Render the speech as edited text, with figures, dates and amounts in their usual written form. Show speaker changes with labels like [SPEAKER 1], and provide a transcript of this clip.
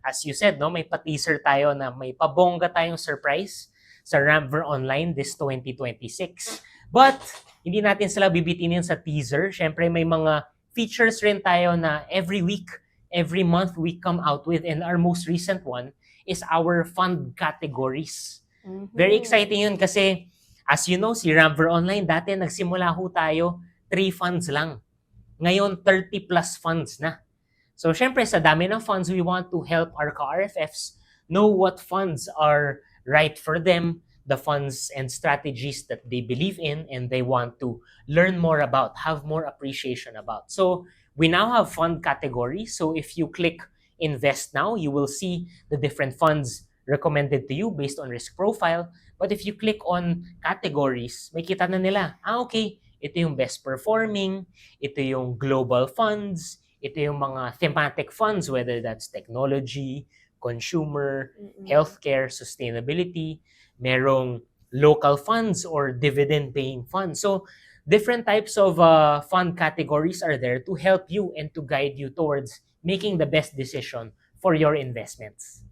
[SPEAKER 1] as you said, no, may pa-teaser tayo na may pabongga tayong surprise sa Ramver Online this 2026. But, hindi natin sila bibitinin sa teaser. Syempre, may mga features rin tayo na every week, every month we come out with. And our most recent one is our fund categories. Very exciting yun kasi, as you know, si Ramver Online, dati nagsimula ho tayo, 3 funds lang. Ngayon, 30 plus funds na. So, syempre, sa dami ng funds, we want to help our ka-RFFs know what funds are right for them, the funds and strategies that they believe in and they want to learn more about, have more appreciation about. So, we now have fund categories. So, if you click Invest Now, you will see the different funds recommended to you based on risk profile. But if you click on categories, may kita na nila, okay, ito yung best performing, ito yung global funds, ito yung mga thematic funds, whether that's technology, consumer, healthcare, sustainability, merong local funds or dividend-paying funds. So, different types of fund categories are there to help you and to guide you towards making the best decision for your investments.